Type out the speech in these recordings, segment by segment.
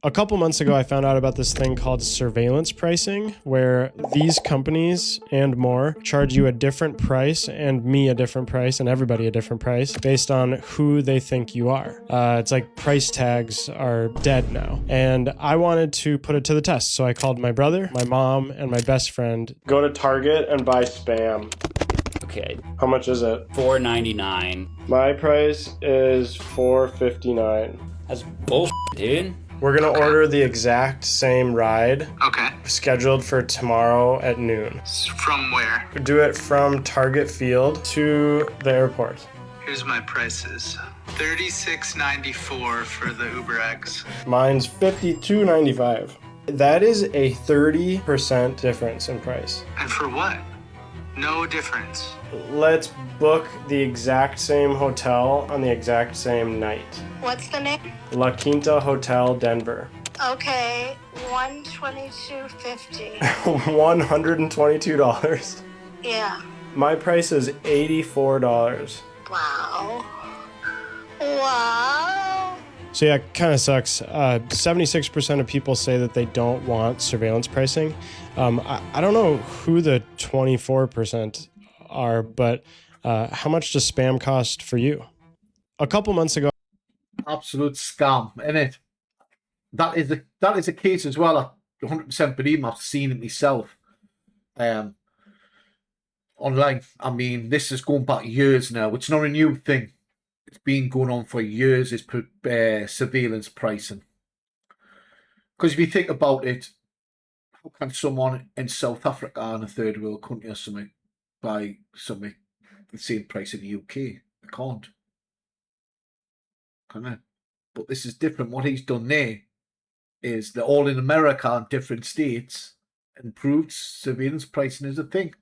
A couple months ago, I found out about this thing called surveillance pricing, where these companies and more charge you a different price and me a different price and everybody a different price based on who they think you are. It's like price tags are dead now. And I wanted to put it to the test. So I called my brother, my mom, and my best friend. Go to Target and buy Spam. Okay, How much is it? $4.99. My price is $4.59. That's bullshit, dude. We're gonna order the exact same ride. Okay. Scheduled for tomorrow at noon. From where? Do it from Target Field to the airport. Here's my prices. $36.94 for the UberX. Mine's $52.95. That is a 30% difference in price. And for what? No difference. Let's book the exact same hotel on the exact same night. What's the name? La Quinta Hotel, Denver. Okay, $122.50. $122. Yeah. My price is $84. Wow. Wow. So yeah, it kind of sucks. 76% of people say that they don't want surveillance pricing. I don't know who the 24% are, but how much does spam cost for you? A couple months ago. Absolute scam, innit? That is a case as well. I 100% believe I've seen it myself. Online. I mean, this is going back years now. It's not a new thing. It's been going on for years. Is surveillance pricing. Because if you think about it, how can someone in South Africa, in a third world country or something, buy something the same price in the UK? They can't. Can they? But this is different. What he's done there is they're all in America in different states, and proved surveillance pricing is a thing.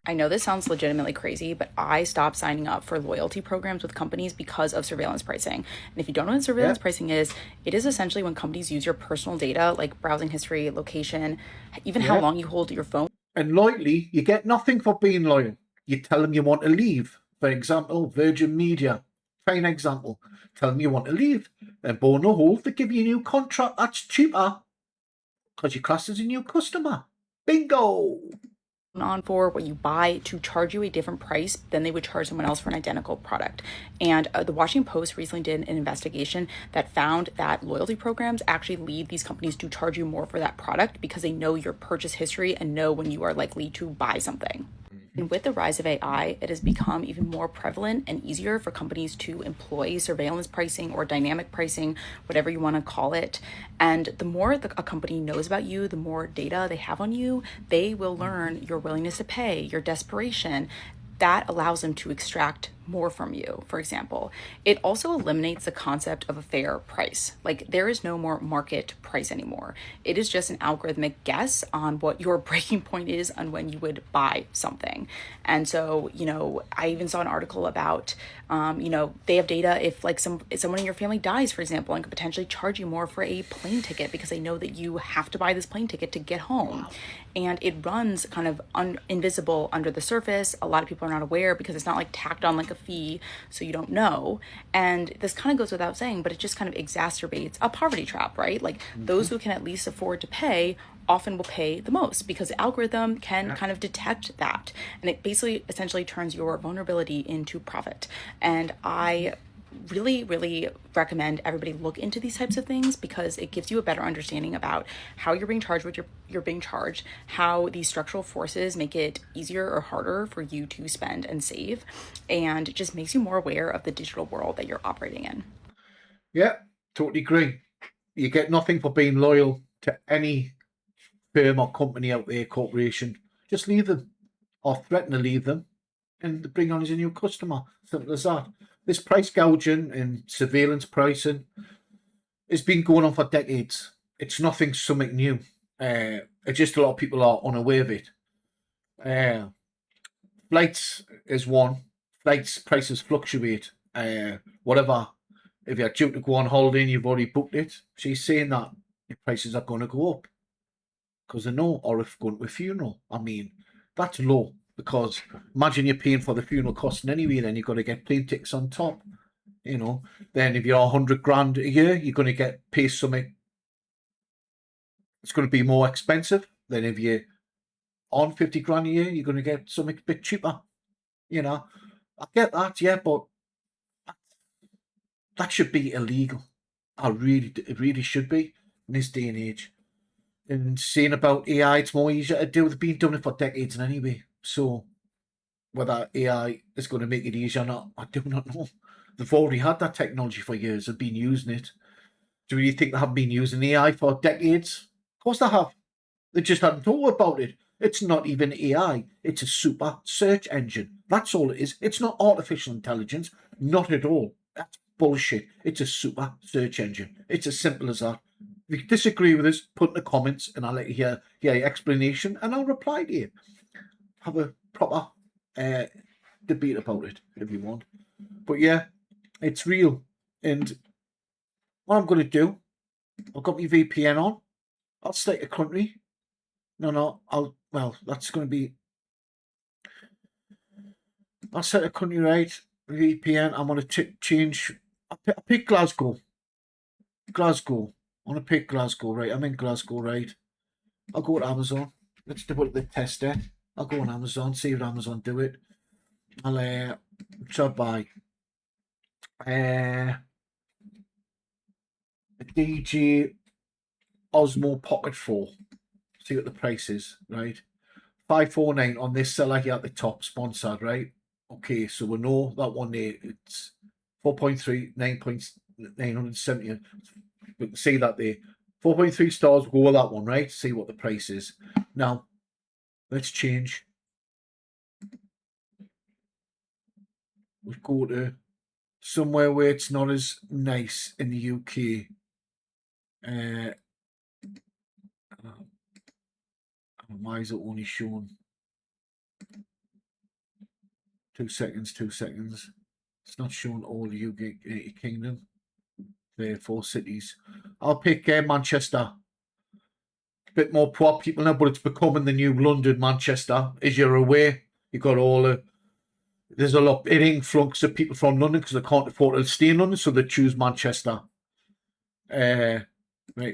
I know this sounds legitimately crazy, but I stopped signing up for loyalty programs with companies because of surveillance pricing. And if you don't know what surveillance pricing is, it is essentially when companies use your personal data, like browsing history, location, even how long you hold your phone. And loyally, you get nothing for being loyal. You tell them you want to leave. For example, Virgin Media, fine example. Tell them you want to leave. Then Bono Hole, they give you a new contract that's cheaper because your class is a new customer. Bingo! On for what you buy to charge you a different price than they would charge someone else for an identical product. And the Washington Post recently did an investigation that found that loyalty programs actually lead these companies to charge you more for that product because they know your purchase history and know when you are likely to buy something. And with the rise of AI, it has become even more prevalent and easier for companies to employ surveillance pricing or dynamic pricing, whatever you want to call it. And the more a company knows about you, the more data they have on you, they will learn your willingness to pay, your desperation. That allows them to extract more from you, for example. It also eliminates the concept of a fair price. Like, there is no more market price anymore. It is just an algorithmic guess on what your breaking point is on when you would buy something. And so, I even saw an article about, they have data if someone in your family dies, for example, and could potentially charge you more for a plane ticket because they know that you have to buy this plane ticket to get home. And it runs kind of invisible under the surface. A lot of people are not aware because it's not like tacked on like a fee, so you don't know. And this kind of goes without saying, but it just kind of exacerbates a poverty trap, right? Like those who can at least afford to pay often will pay the most because the algorithm can kind of detect that. And it basically essentially turns your vulnerability into profit. And I really, really recommend everybody look into these types of things because it gives you a better understanding about how you're being charged with you're being charged, how these structural forces make it easier or harder for you to spend and save, and just makes you more aware of the digital world that you're operating in. Yeah, totally agree. You get nothing for being loyal to any firm or company out there, corporation. Just leave them or threaten to leave them and bring on as a new customer. Simple as that. This price gouging and surveillance pricing has been going on for decades. It's something new. It's just a lot of people are unaware of it. Flights is one. Flights prices fluctuate. Whatever. If you're due to go on holiday and you've already booked it, she's saying that the prices are going to go up because they know, or if going to a funeral. I mean, that's low. Because imagine you're paying for the funeral costs anyway, then you've got to get plane tickets on top. Then if you're 100 grand a year, you're going to pay something it's going to be more expensive than if you're on 50 grand a year. You're going to get something a bit cheaper. You know, I get that, yeah, but that should be illegal. It really should be in this day and age. And saying about AI, it's more easier to do. They've been doing it for decades anyway. So whether AI is going to make it easier or not, I do not know. They've already had that technology for years. They've been using it. Do you think they haven't been using AI for decades? Of course they have. They just hadn't thought about it. It's not even AI. It's a super search engine. That's all it is. It's not artificial intelligence. Not at all. That's bullshit. It's a super search engine. It's as simple as that. If you disagree with us, put in the comments and I'll let you hear your explanation and I'll reply to you. Have a proper debate about it if you want. But yeah, it's real. And what I'm going to do, I've got my VPN on. I'll select a country. No, that's going to be... I'll set a country right. VPN, I'm going to change... I pick Glasgow. Glasgow. I want to pick Glasgow, right? I'm in Glasgow, right? I'll go to Amazon. Let's develop the tester. I'll go on Amazon, see if Amazon do it. I'll try buy a DJ Osmo Pocket 4. See what the price is, right? 549 on this seller here at the top, sponsored, right? Okay, so we know that one there, it's 4.3, 9.970. We can see that there. 4.3 stars, we'll go with that one, right? See what the price is. Now, let's change. We'll go to somewhere where it's not as nice in the UK. Why is it only showing 2 seconds? It's not showing all the UK Kingdom. There, 4 cities. I'll pick Manchester. A bit more poor people now, but it's becoming the new London, Manchester. As you're aware, you've got all the... There's a lot, an influx of people from London because they can't afford to stay in London, so they choose Manchester. Right,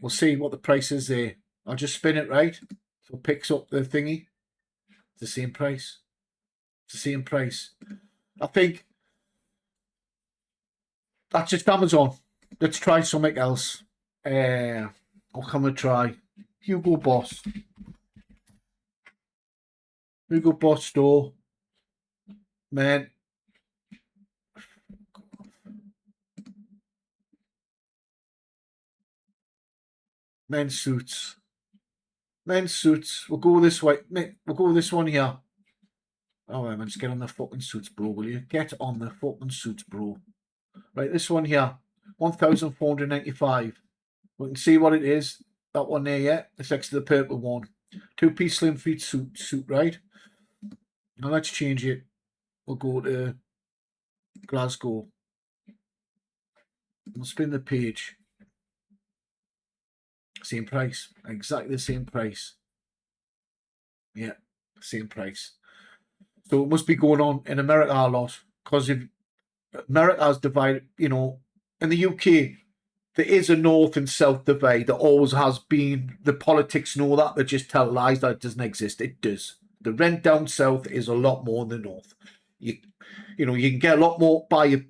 we'll see what the price is there. I'll just spin it, right? So it picks up the thingy. It's the same price. It's the same price. I think that's just Amazon. Let's try something else. What can we try? Hugo Boss. Hugo Boss store. Man. Men's suits. Men's suits. We'll go this way. We'll go this one here. Oh, man, just get on the fucking suits, bro, will you? Get on the fucking suits, bro. Right, this one here. 1,495. We can see what it is. That one there, yeah. It's next to the purple one. 2-piece slim fit suit, right? Now let's change it. We'll go to Glasgow. We'll spin the page. Same price. Exactly the same price. Yeah, same price. So it must be going on in America a lot. Because if America's divided, you know, in the UK, there is a north and south divide. There always has been. The politics know that. They just tell lies that it doesn't exist. It does. The rent down south is a lot more in the north. You know, you can get a lot more you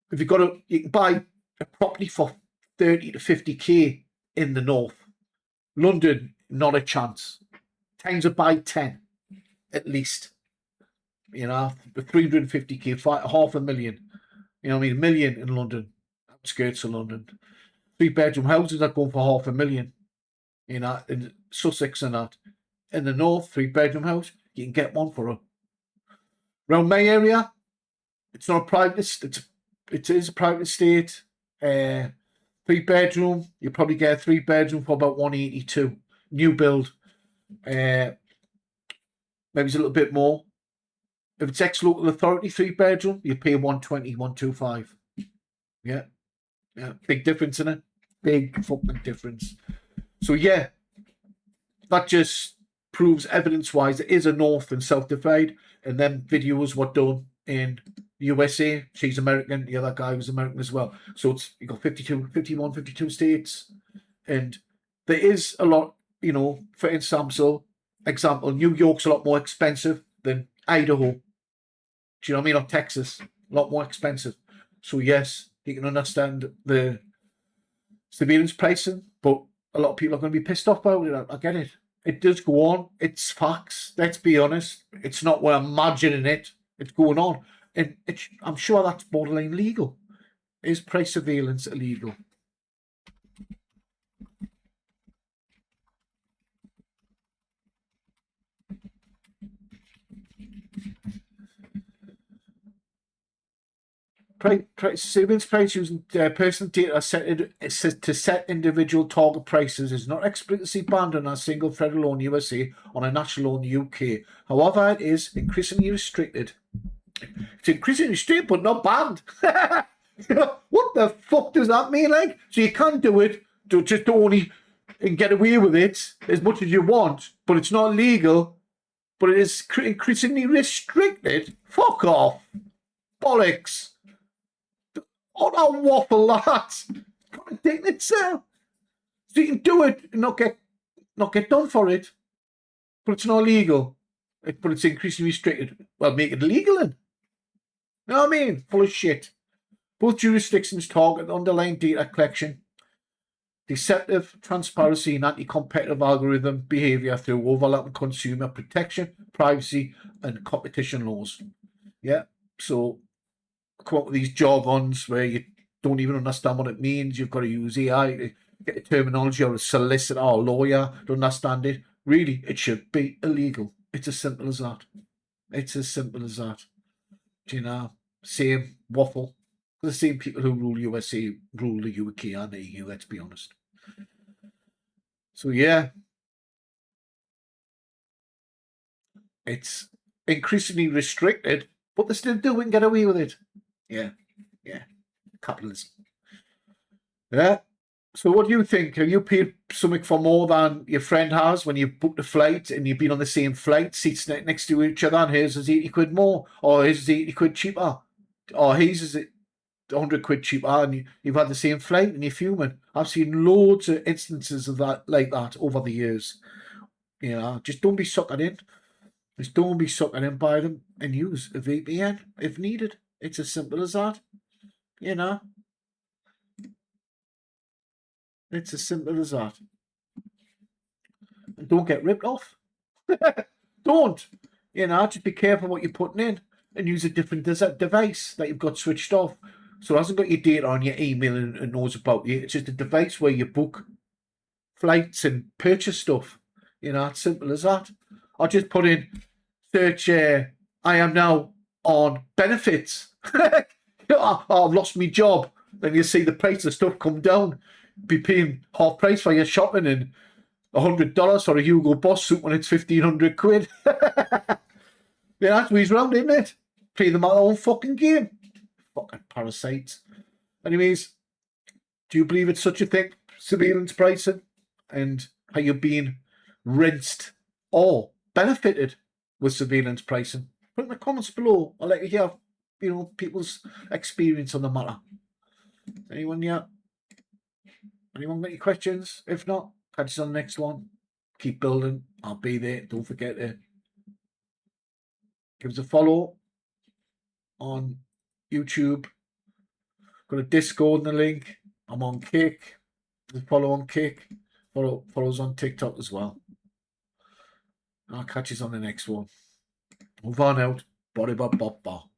can buy a property for 30 to 50k in the north. London, not a chance. Times it by 10, at least. You know, 350k, 500,000. You know what I mean? $1 million in London. Outskirts of London. 3-bedroom houses are going for 500,000. You know, in Sussex and that. In the north, 3-bedroom house, you can get one for around my area. It's not a private estate. It is a private estate. 3-bedroom, you probably get a 3-bedroom for about 182. New build. Maybe it's a little bit more. If it's ex-local authority 3-bedroom, you pay 120, 125. Yeah. Big difference in it. Big fucking difference. So yeah, that just proves evidence-wise there is a north and south divide, and then videos were done in USA. She's American. The other guy was American as well. So it's you got 51, 52 states, and there is a lot you know, for example, New York's a lot more expensive than Idaho. Do you know what I mean? Or Texas, a lot more expensive. So yes, you can understand the surveillance pricing, but a lot of people are going to be pissed off about it. I get it. It does go on. It's facts. Let's be honest. It's not we're imagining it. It's going on, and I'm sure that's borderline legal. Is price surveillance illegal? Surveillance price using personal data to set individual target prices is not explicitly banned on a single federal law in USA or a national law in the UK. However, it is increasingly restricted. It's increasingly restricted, but not banned. What the fuck does that mean? Like, so you can't do it to just only and get away with it as much as you want, but it's not legal. But it is increasingly restricted. Fuck off, bollocks. Oh, that waffle, that. Contradicting itself. So you can do it and not get done for it, but it's not legal. But it's increasingly restricted. Well, make it legal then. You know what I mean? Full of shit. Both jurisdictions target the underlying data collection, deceptive transparency, and anti-competitive algorithm behaviour through overlapping consumer protection, privacy, and competition laws. Yeah, so come up with these jargons where you don't even understand what it means. You've got to use AI to get the terminology, or a solicitor or a lawyer to understand it. Really, it should be illegal. It's as simple as that. It's as simple as that. Do you know? Same waffle. The same people who rule USA rule the UK and the EU, let's be honest. So yeah, it's increasingly restricted, but they still do and get away with it. Yeah. Capitalism. Yeah. So what do you think? Have you paid something for more than your friend has when you booked a flight and you've been on the same flight, seats next to each other, and his is 80 quid more, or his is 80 quid cheaper, or his is 100 quid cheaper, and you've had the same flight and you're fuming? I've seen loads of instances of that like that over the years. You know, just don't be suckered in. Just don't be suckered in by them, and use a VPN if needed. It's as simple as that. You know. It's as simple as that. And don't get ripped off. Don't. You know, just be careful what you're putting in, and use a different device that you've got switched off. So it hasn't got your data on your email and knows about you. It's just a device where you book flights and purchase stuff. You know, it's simple as that. I just put in search, I am now on benefits. I've lost my job. Then you see the price of stuff come down. Be paying half price for your shopping and $100 for a Hugo Boss suit when it's 1,500 quid. Yeah, that's what he's round, isn't it? Play them at their own fucking game. Fucking parasites. Anyways, do you believe it's such a thing? Surveillance pricing, and how you're being rinsed or benefited with surveillance pricing? Put in the comments below. I'll let you hear, you know, people's experience on the matter. Anyone yet? Anyone got any questions? If not, catch us on the next one. Keep building. I'll be there. Don't forget to give us a follow on YouTube. Got a Discord in the link. I'm on Kick. Follow on Kick. Follow us on TikTok as well. I'll catch you on the next one. Move on out. Body bop bop bop.